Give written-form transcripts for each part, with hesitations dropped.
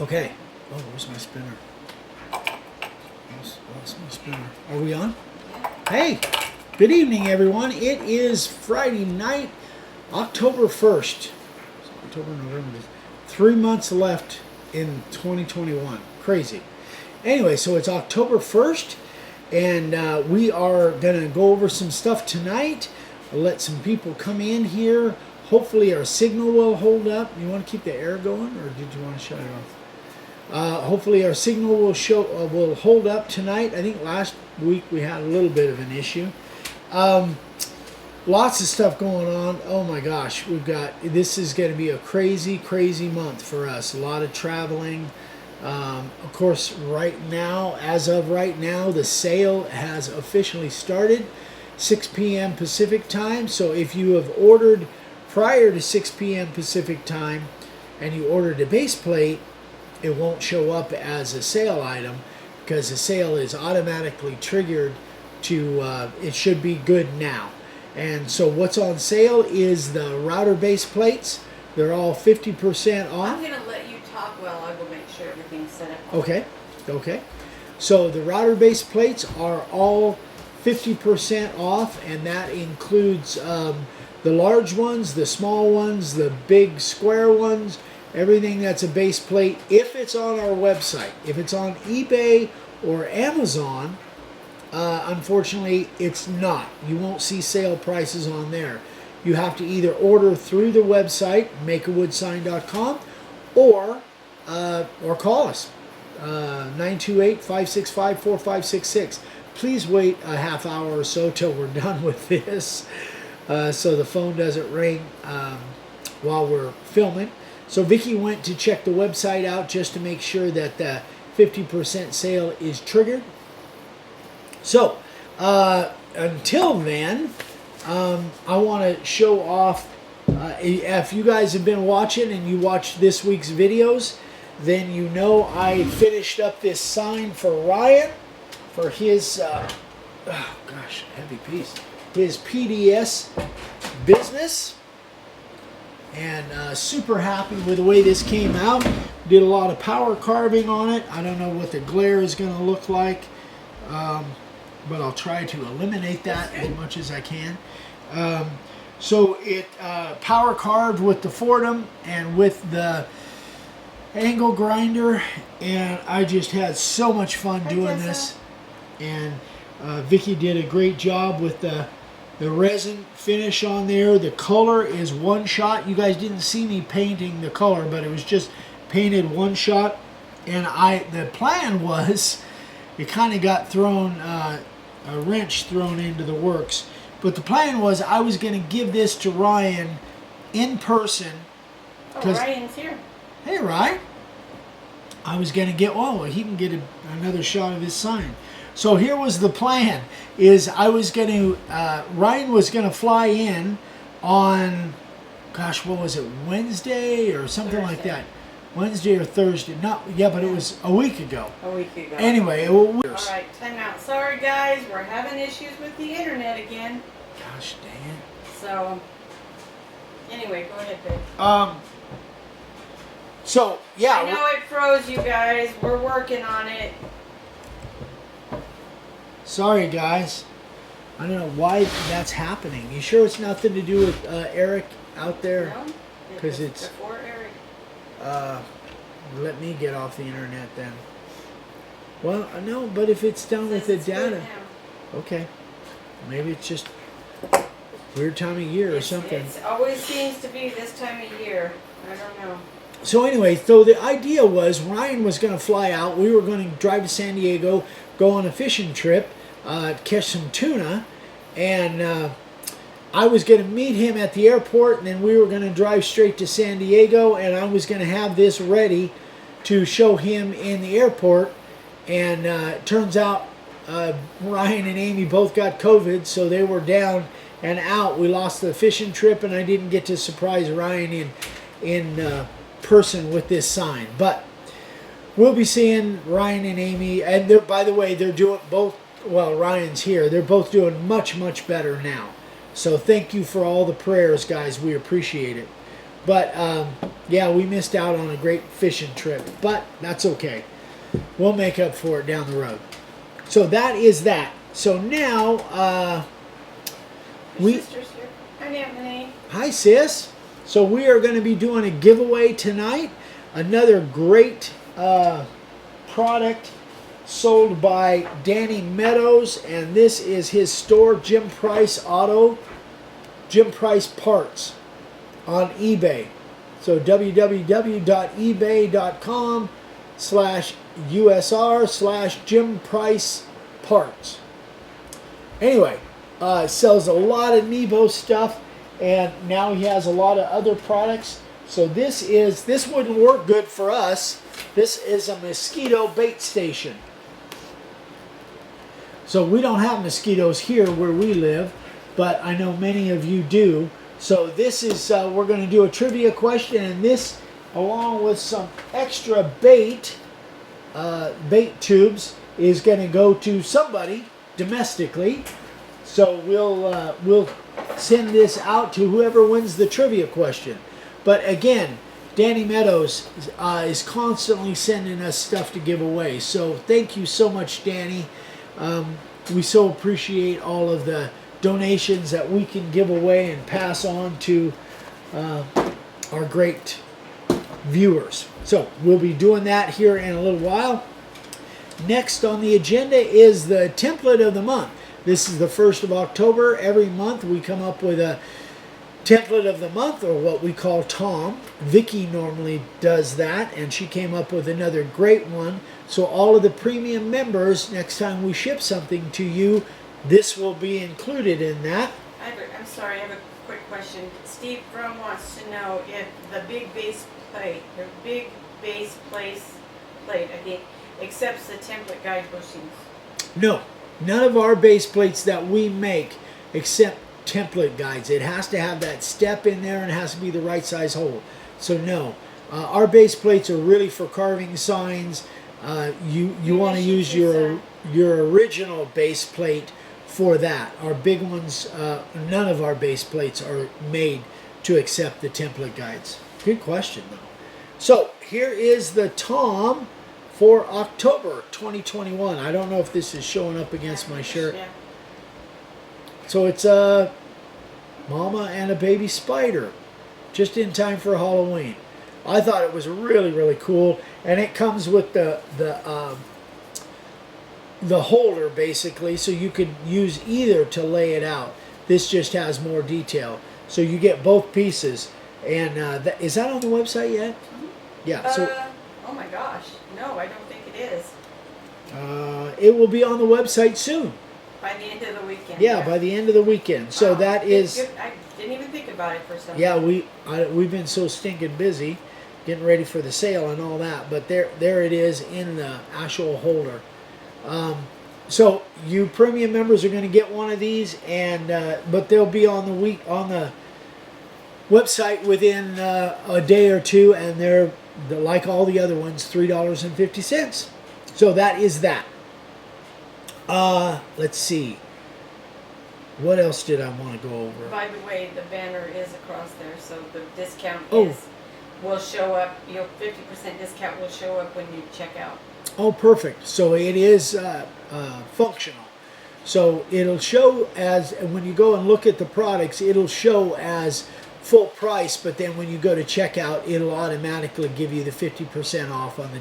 Okay. Oh, where's my spinner? Lost my spinner. Are we on? Hey, good evening, everyone. It is Friday night, October 1st. It's October, November. 3 months left in 2021. Crazy. Anyway, so it's October 1st, and we are going to go over some stuff tonight. I'll let some people come in here. Hopefully our signal will hold up. You want to keep the air going, or did you want to shut it off? Hopefully our signal will hold up tonight. I think last week we had a little bit of an issue. Lots of stuff going on. Oh my gosh, this is going to be a crazy month for us. A lot of traveling. Of course, as of right now, the sale has officially started. 6 p.m. Pacific time. So if you have ordered prior to 6 p.m. Pacific time and you ordered a base plate, it won't show up as a sale item because the sale is automatically triggered to, it should be good now. And so what's on sale is the router base plates. They're all 50% off. I'm going to let you talk while I go make sure everything's set up. Okay. So the router base plates are all 50% off, and that includes the large ones, the small ones, the big square ones, everything that's a base plate. If it's on our website, if it's on eBay or Amazon, unfortunately it's not. You won't see sale prices on there. You have to either order through the website, makeawoodsign.com, or call us, 928-565-4566. Please wait a half hour or so till we're done with this, so the phone doesn't ring while we're filming. So Vicky went to check the website out just to make sure that the 50% sale is triggered. So until then, I want to show off, if you guys have been watching and you watched this week's videos, then you know I finished up this sign for Ryan for his, heavy piece, his PDS business. And super happy with the way this came out. Did a lot of power carving on it. I don't know what the glare is going to look like, but I'll try to eliminate that as much as I can. So it power carved with the Fordham and with the angle grinder, and I just had so much fun doing this. And Vicky did a great job with the resin finish on there. The color is one shot. You guys didn't see me painting the color, but it was just painted one shot. And the plan was, it kind of got thrown, a wrench thrown into the works. But the plan was I was going to give this to Ryan in person. Oh, Ryan's here. Hey, Ryan. I was going to get, he can get another shot of his sign. So here was the plan, is I was going to, Ryan was going to fly in on, what was it, Wednesday or something like that. Wednesday or Thursday. But it was a week ago. Anyway. All right, time out. Sorry, guys. We're having issues with the internet again. Gosh dang it. So, anyway, go ahead, babe. So, yeah. I know it froze, you guys. We're working on it. Sorry, guys. I don't know why that's happening. You sure it's nothing to do with Eric out there? No, because it's before Eric. Let me get off the internet then. Well, no, but if it's done with the data, okay. Maybe it's just weird time of year or something. It always seems to be this time of year. I don't know. So anyway, so the idea was Ryan was going to fly out. We were going to drive to San Diego, go on a fishing trip, catch some tuna, and I was going to meet him at the airport, and then we were going to drive straight to San Diego, and I was going to have this ready to show him in the airport. And it turns out Ryan and Amy both got COVID, so they were down and out. We lost the fishing trip, and I didn't get to surprise Ryan in person with this sign. But we'll be seeing Ryan and Amy, and by the way, they're doing both. Well, Ryan's here. They're both doing much better now. So thank you for all the prayers, guys. We appreciate it. But Yeah, we missed out on a great fishing trip, but that's okay. We'll make up for it down the road. So that is that. So now, Your sister's here. Hi, Anthony. hi sis. So we are going to be doing a giveaway tonight. Another great product sold by Danny Meadows, and this is his store, Jim Price Parts on eBay. So www.ebay.com/USR/Jim Price Parts. Anyway, sells a lot of Nebo stuff, and now he has a lot of other products. So this wouldn't work good for us. This is a mosquito bait station. So we don't have mosquitoes here where we live, but I know many of you do. So this is, we're going to do a trivia question, and this, along with some extra bait tubes, is going to go to somebody domestically. So we'll send this out to whoever wins the trivia question. But again, Danny Meadows is constantly sending us stuff to give away. So thank you so much, Danny. We so appreciate all of the donations that we can give away and pass on to our great viewers. So we'll be doing that here in a little while. Next on the agenda is the template of the month. This is the 1st of October. Every month we come up with a template of the month, or what we call Tom. Vicky normally does that, and she came up with another great one. So all of the premium members, next time we ship something to you, this will be included in that. I'm sorry, I have a quick question. Steve Brum wants to know if the big base plate, I think, accepts the template guide bushings. No, none of our base plates that we make accept template guides. It has to have that step in there, and it has to be the right size hole. So no, our base plates are really for carving signs. You want to use your original base plate for that. Our big ones, none of our base plates are made to accept the template guides. Good question though. So here is the Tom for October 2021. I don't know if this is showing up against my shirt. Yeah. So it's a mama and a baby spider, just in time for Halloween. I thought it was really, really cool, and it comes with the holder basically, so you could use either to lay it out. This just has more detail, so you get both pieces. And is that on the website yet? Mm-hmm. Yeah. So. Oh my gosh, no, I don't think it is. It will be on the website soon. By the end of the weekend. Yeah, by the end of the weekend. So wow, that is. good. I didn't even think about it for some. Yeah, we've been so stinking busy, getting ready for the sale and all that. But there it is in the actual holder. So you premium members are going to get one of these, and but they'll be on the website within a day or two, and they're like all the other ones, $3.50. So that is that. Let's see. What else did I want to go over? By the way, the banner is across there, so the discount Oh. will show up. Your 50% discount will show up when you check out. Oh, perfect. So it is functional. So it'll show as, when you go and look at the products, it'll show as full price, but then when you go to checkout, it'll automatically give you the 50% off on the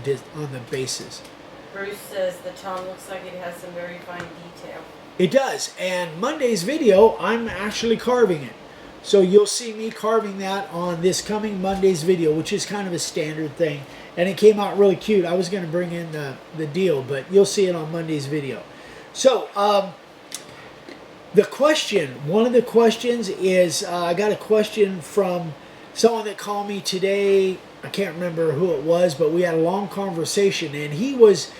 bases. Bruce says the Tom looks like it has some very fine detail. It does, and Monday's video, I'm actually carving it. So you'll see me carving that on this coming Monday's video, which is kind of a standard thing. And it came out really cute. I was going to bring in the deal, but you'll see it on Monday's video. So, one of the questions is, I got a question from someone that called me today. I can't remember who it was, but we had a long conversation, and he's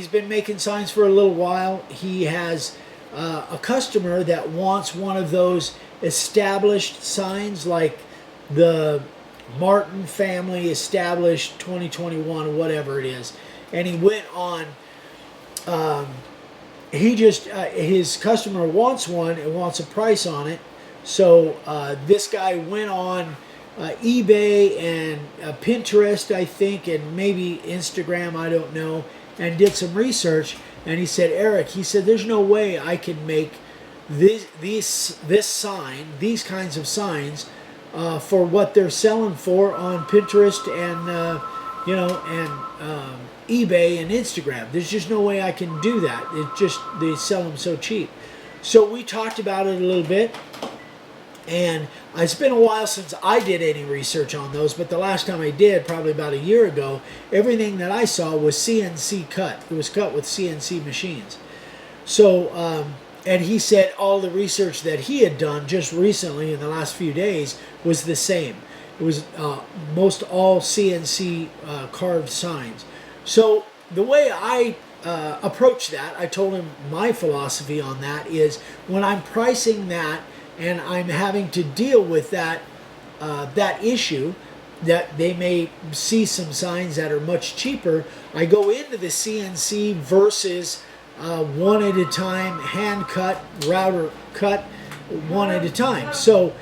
been making signs for a little while. He has a customer that wants one of those established signs, like the Martin family established 2021 or whatever it is. And he went on, his customer wants one and wants a price on it. So this guy went on eBay and Pinterest, I think, and maybe Instagram, I don't know, and did some research. And he said, Eric, he said, there's no way I can make this sign, these kinds of signs, for what they're selling for on Pinterest and eBay and Instagram. There's just no way I can do that. It's just they sell them so cheap. So we talked about it a little bit, and it's been a while since I did any research on those, but the last time I did, probably about a year ago, everything that I saw was CNC cut. It was cut with CNC machines. So, and he said all the research that he had done just recently in the last few days was the same. It was most all CNC carved signs. So the way I approach that, I told him my philosophy on that is when I'm pricing that and I'm having to deal with that issue, that they may see some signs that are much cheaper, I go into the CNC versus one at a time, hand cut, router cut, one at a time. So,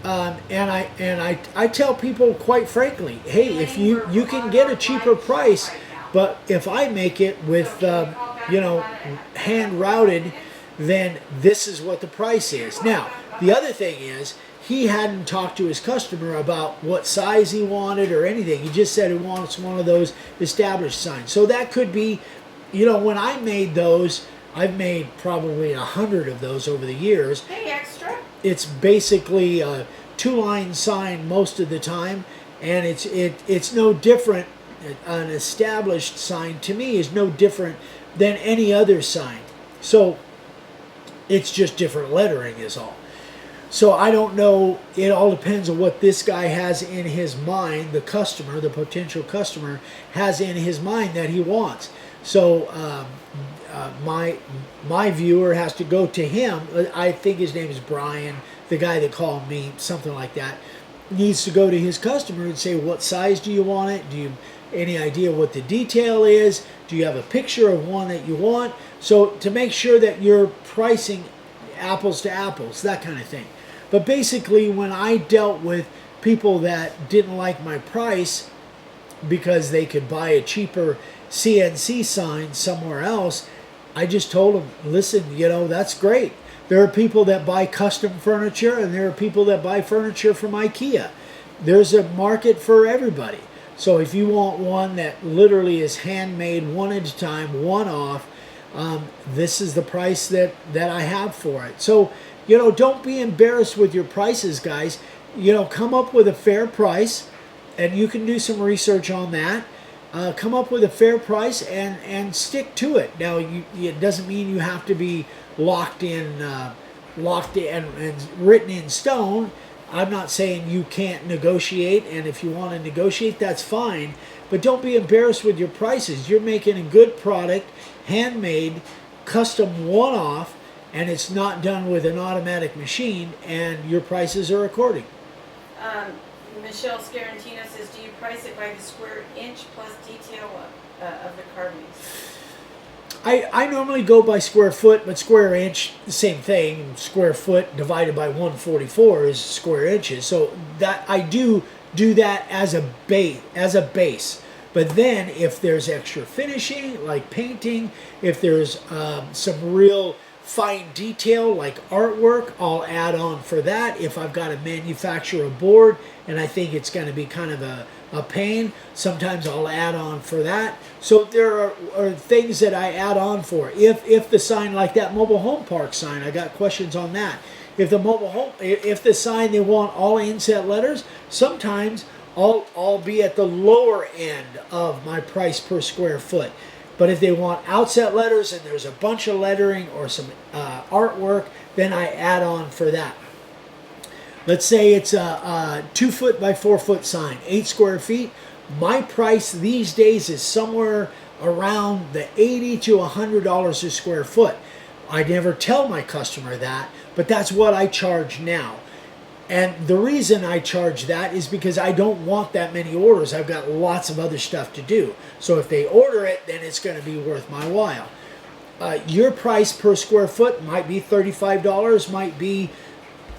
and I tell people quite frankly, hey, if you can get a cheaper price, but if I make it with hand routed, then this is what the price is. Now, the other thing is, he hadn't talked to his customer about what size he wanted or anything. He just said he wants one of those established signs. So that could be, when I made those, I've made probably 100 of those over the years. Hey, extra. It's basically a 2-line sign most of the time, and it's no different. An established sign to me is no different than any other sign. So it's just different lettering is all. So I don't know, it all depends on what this guy has in his mind, the customer, the potential customer, has in his mind that he wants. So my viewer has to go to him. I think his name is Brian, the guy that called me, something like that. Needs to go to his customer and say, what size do you want it? Do you any idea what the detail is? Do you have a picture of one that you want? So to make sure that you're pricing apples to apples, that kind of thing. But basically, when I dealt with people that didn't like my price because they could buy a cheaper CNC sign somewhere else, I just told them, listen, that's great. There are people that buy custom furniture, and there are people that buy furniture from IKEA. There's a market for everybody. So if you want one that literally is handmade, one at a time, one off, this is the price that I have for it. So, don't be embarrassed with your prices, guys. Come up with a fair price, and you can do some research on that. Come up with a fair price and stick to it. Now, it doesn't mean you have to be locked in and written in stone. I'm not saying you can't negotiate, and if you want to negotiate, that's fine. But don't be embarrassed with your prices. You're making a good product, handmade, custom one-off, and it's not done with an automatic machine, and your prices are according. Michelle Scarantino says, do you price it by the square inch plus detail of the carvings? I normally go by square foot, but square inch, the same thing. Square foot divided by 144 is square inches. So that I do that as a base. But then if there's extra finishing, like painting, if there's some real fine detail like artwork, I'll add on for that. If I've got to manufacture a board and I think it's going to be kind of a pain, sometimes I'll add on for that. So there are things that I add on for. If the sign, like that mobile home park sign, I got questions on that. If the sign they want all inset letters, sometimes I'll be at the lower end of my price per square foot. But if they want outset letters and there's a bunch of lettering or some artwork, then I add on for that. Let's say it's a 2 foot by 4 foot sign, 8 square feet. My price these days is somewhere around the $80 to $100 a square foot. I never tell my customer that, but that's what I charge now. And the reason I charge that is because I don't want that many orders. I've got lots of other stuff to do. So if they order it, then it's going to be worth my while. Your price per square foot might be $35, might be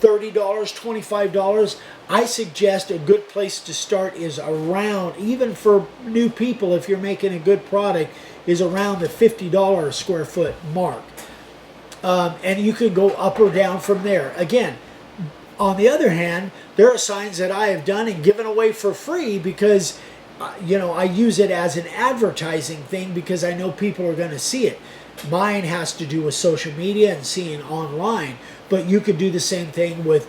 $30, $25. I suggest a good place to start is around, even for new people, if you're making a good product, is around the $50 square foot mark. And you can go up or down from there. Again, on the other hand, there are signs that I have done and given away for free because, I use it as an advertising thing because I know people are going to see it. Mine has to do with social media and seeing online, but you could do the same thing with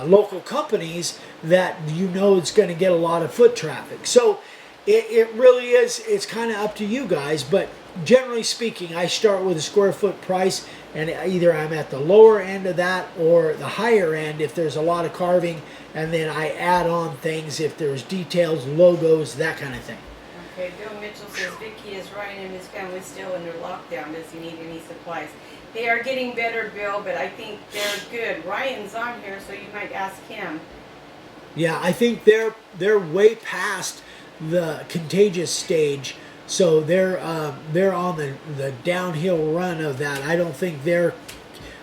local companies that it's going to get a lot of foot traffic. So it really is, it's kind of up to you guys, but generally speaking, I start with a square foot price, and either I'm at the lower end of that or the higher end if there's a lot of carving, and then I add on things if there's details, logos, that kind of thing. Okay, Bill Mitchell says Vicky is Ryan and his family still under lockdown. Does he need any supplies? They are getting better, Bill, but I think they're good. Ryan's on here, so you might ask him. Yeah, I think they're way past the contagious stage, so they're on the downhill run of that. I don't think they're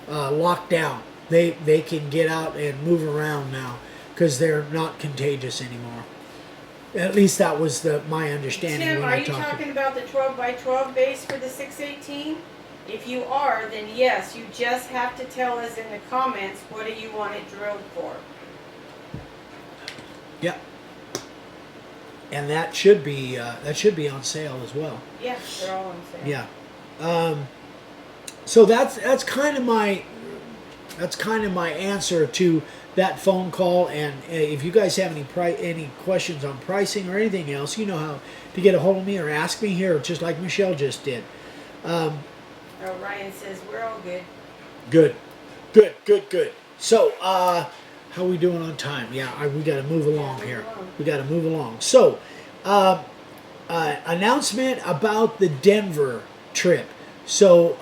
locked down. They can get out and move around now because they're not contagious anymore. At least that was my understanding. Tim, when are you talking about the 12 by 12 base for the 618? If you are, then yes, you just have to tell us in the comments what do you want it drilled for. Yep. And that should be on sale as well. Yeah, they're all on sale. Yeah. So that's kind of my answer to that phone call. And if you guys have any questions on pricing or anything else, you know how to get a hold of me or ask me here, just like Michelle just did. Ryan says we're all good. Good. So how are we doing on time? Yeah, we got to move along here. We got to move along. So announcement about the Denver trip. So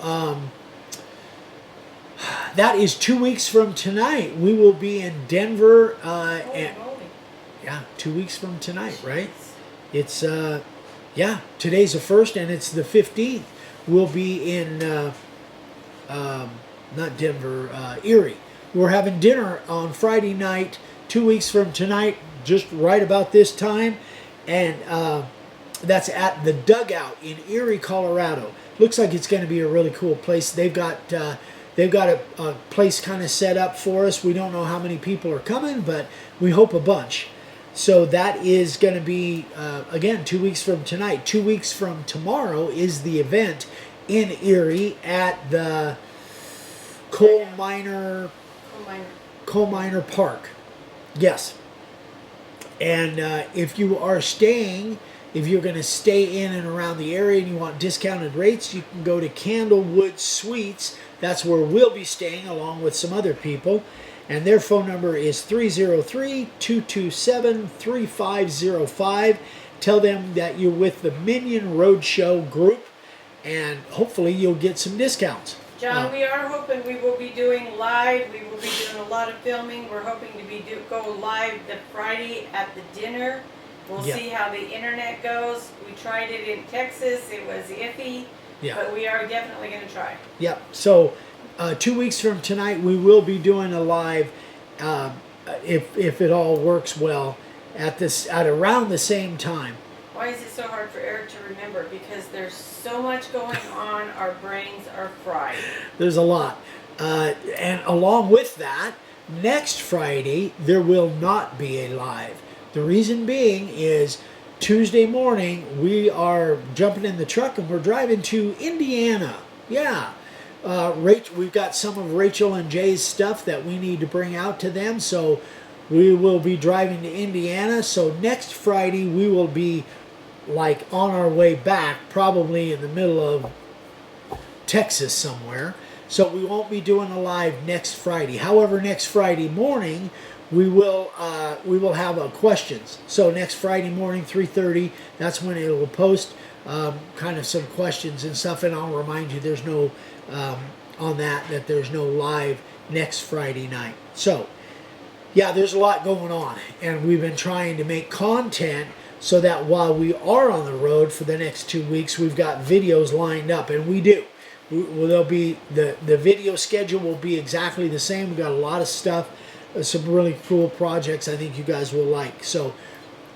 that is 2 weeks from tonight. We will be in Denver. And 2 weeks from tonight, right? It's today's the 1st and it's the 15th. We'll be in not Denver, Erie. We're having dinner on Friday night, 2 weeks from tonight, just right about this time, and that's at the Dugout in Erie, Colorado. Looks like it's going to be a really cool place. They've got a place kind of set up for us. We don't know how many people are coming, but we hope a bunch. So that is going to be, again, 2 weeks from tonight. 2 weeks from tomorrow is the event in Erie at the Coal Miner Park. Yes. And if you're going to stay in and around the area and you want discounted rates, you can go to Candlewood Suites. That's where we'll be staying along with some other people. And their phone number is 303-227-3505. Tell them that you're with the Minion Roadshow group, and hopefully you'll get some discounts. John, we are hoping we will be doing live. We will be doing a lot of filming. We're hoping to go live the Friday at the dinner. We'll see how the internet goes. We tried it in Texas. It was iffy, but we are definitely going to try. Yep. So 2 weeks from tonight, we will be doing a live, if it all works well, at around the same time. Why is it so hard for Eric to remember? Because there's so much going on, our brains are fried. There's a lot. And along with that, next Friday, there will not be a live. The reason being is Tuesday morning, we are jumping in the truck and we're driving to Indiana. Yeah. We've got some of Rachel and Jay's stuff that we need to bring out to them, so we will be driving to Indiana. So next Friday, we will be like on our way back, probably in the middle of Texas somewhere. So we won't be doing a live next Friday. However, next Friday morning, we will have questions. So next Friday morning, 3:30, that's when it will post kind of some questions and stuff. And I'll remind you, there's no on that there's no live next Friday night. So yeah, there's a lot going on, and we've been trying to make content so that while we are on the road for the next 2 weeks, we've got videos lined up, and we do. Well, there'll be the video schedule will be exactly the same. We got a lot of stuff, some really cool projects I think you guys will like. So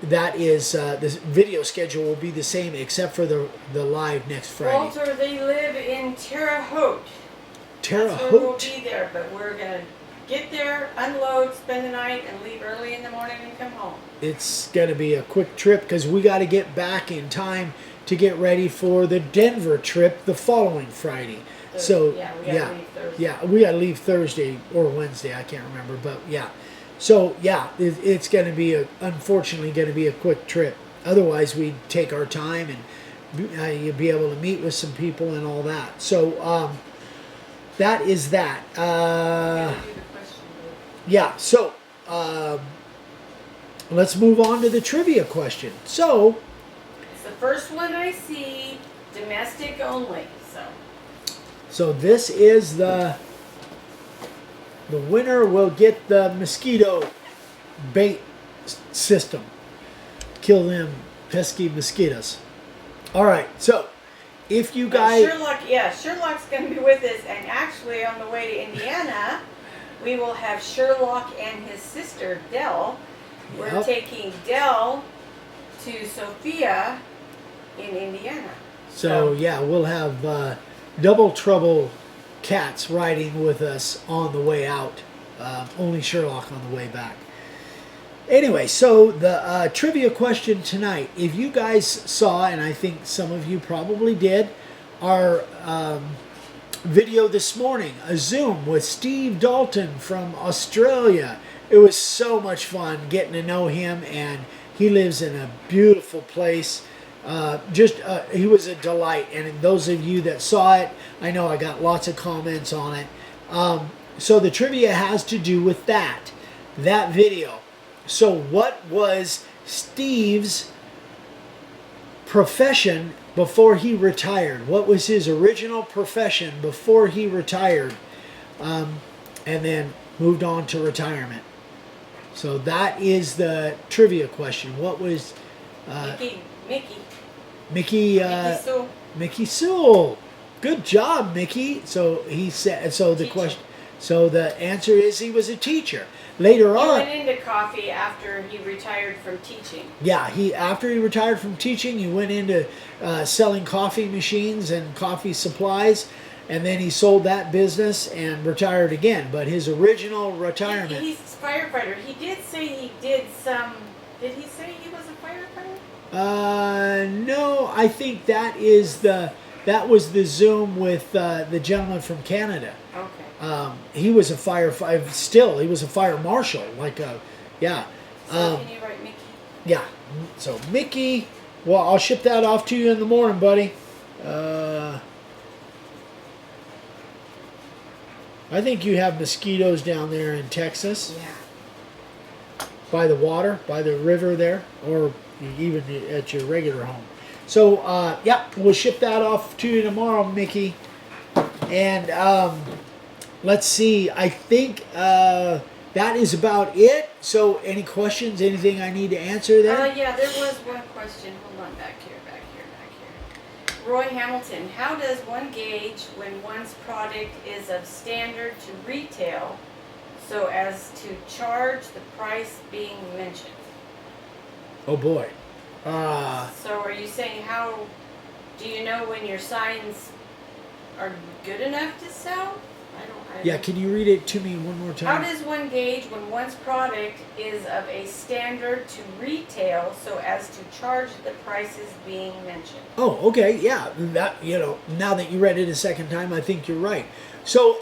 that is the video schedule will be the same except for the live next Friday. Walter, they live in Terre Haute. Terre That's where we'll Haute. be there, but we're gonna get there, unload, spend the night, and leave early in the morning and come home. It's gonna be a quick trip because we got to get back in time to get ready for the Denver trip the following Friday. So yeah, we gotta leave Thursday. yeah, we got to leave Thursday or Wednesday. I can't remember, but yeah. So yeah, it's going to be unfortunately going to be a quick trip. Otherwise, we'd take our time and you'd be able to meet with some people and all that. So that is that. Yeah. So let's move on to the trivia question. So It's the first one I see, domestic only. So this is the winner will get the mosquito bait system. Kill them pesky mosquitoes. All right, so if you guys... Sherlock's going to be with us, and actually on the way to Indiana, we will have Sherlock and his sister, Dell. We're taking Dell to Sophia in Indiana. So yeah, we'll have double trouble cats riding with us on the way out. Only Sherlock on the way back. Anyway, so the trivia question tonight. If you guys saw, and I think some of you probably did, our video this morning, a Zoom with Steve Dalton from Australia. It was so much fun getting to know him, and he lives in a beautiful place. He was a delight, and those of you that saw it, I know I got lots of comments on it. So the trivia has to do with that video. So what was Steve's profession before he retired? What was his original profession before he retired, and then moved on to retirement? So that is the trivia question. What was Mickey Sewell. Good job, Mickey. So he said. So the question. So the answer is he was a teacher. Later on, he went into coffee after he retired from teaching. Yeah, after he retired from teaching, he went into selling coffee machines and coffee supplies, and then he sold that business and retired again. But his original retirement. He's a firefighter. He did say he did some. Did he say he was a firefighter? No, I think that was the Zoom with the gentleman from Canada. Okay. He was a firefighter. Still, he was a fire marshal. Yeah. So can you write Mickey? Yeah. So Mickey. Well, I'll ship that off to you in the morning, buddy. I think you have mosquitoes down there in Texas. Yeah. By the water, by the river there, or even at your regular home. So, yeah, we'll ship that off to you tomorrow, Mickey. And let's see. I think that is about it. So, any questions? Anything I need to answer there? Yeah, there was one question. Hold on, back here. Roy Hamilton, how does one gauge when one's product is of standard to retail so as to charge the price being mentioned? Oh boy. So are you saying how do you know when your signs are good enough to sell? Yeah, can you read it to me one more time? How does one gauge when one's product is of a standard to retail so as to charge the prices being mentioned? Oh, okay, yeah. That, now that you read it a second time, I think you're right. So,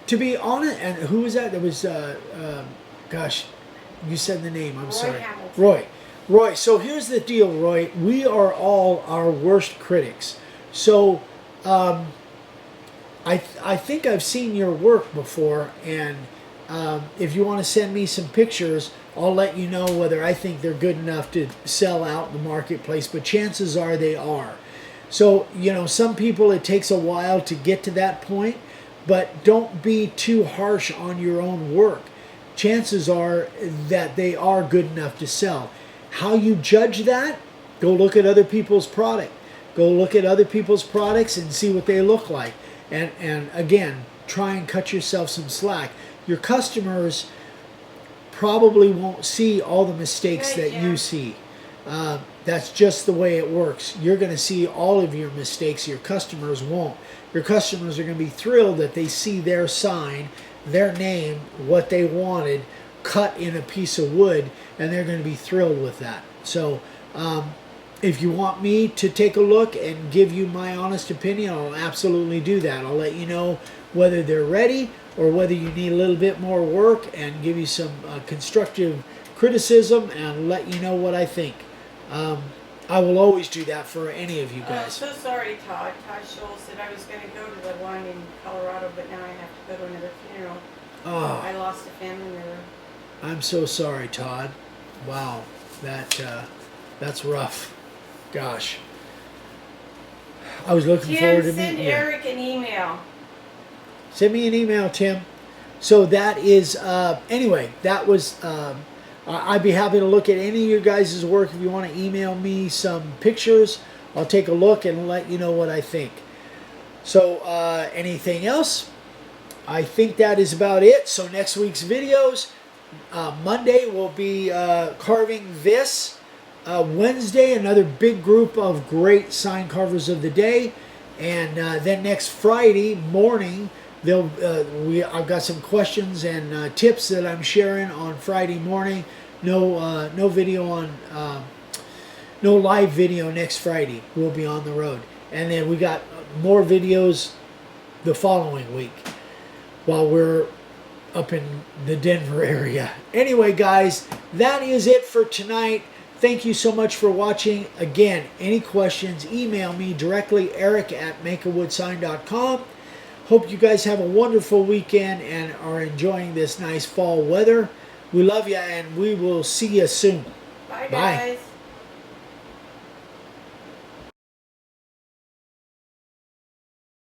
to be honest, and who was that? That was, gosh, you said the name. I'm sorry. Hamilton. Roy. So here's the deal, Roy. We are all our worst critics. So, I think I've seen your work before, and if you want to send me some pictures, I'll let you know whether I think they're good enough to sell out in the marketplace, but chances are they are. So, some people, it takes a while to get to that point, but don't be too harsh on your own work. Chances are that they are good enough to sell. How you judge that? Go look at other people's product. Go look at other people's products and see what they look like. And again, try and cut yourself some slack. Your customers probably won't see all the mistakes that you see. That's just the way it works. You're going to see all of your mistakes. Your customers won't. Your customers are going to be thrilled that they see their sign, their name, what they wanted, cut in a piece of wood, and they're going to be thrilled with that. So if you want me to take a look and give you my honest opinion, I'll absolutely do that. I'll let you know whether they're ready or whether you need a little bit more work, and give you some constructive criticism and let you know what I think. I will always do that for any of you guys. So sorry, Todd. Todd Scholl said I was going to go to the one in Colorado, but now I have to go to another funeral. Oh, I lost a family member. I'm so sorry, Todd. Wow, that's rough. Gosh, I was looking forward to meeting you. Send Eric an email. Send me an email, Tim. So that is anyway. That was. I'd be happy to look at any of your guys' work. If you want to email me some pictures, I'll take a look and let you know what I think. So anything else? I think that is about it. So next week's videos, Monday we'll be carving this. Wednesday, another big group of great sign carvers of the day. And then next Friday morning, I've got some questions and tips that I'm sharing on Friday morning. No video on, no live video next Friday. We'll be on the road, and then we got more videos the following week while we're up in the Denver area. Anyway, guys, that is it for tonight. Thank you so much for watching. Again, any questions, email me directly, eric@makeawoodsign.com. Hope you guys have a wonderful weekend and are enjoying this nice fall weather. We love you, and we will see you soon. Bye, guys.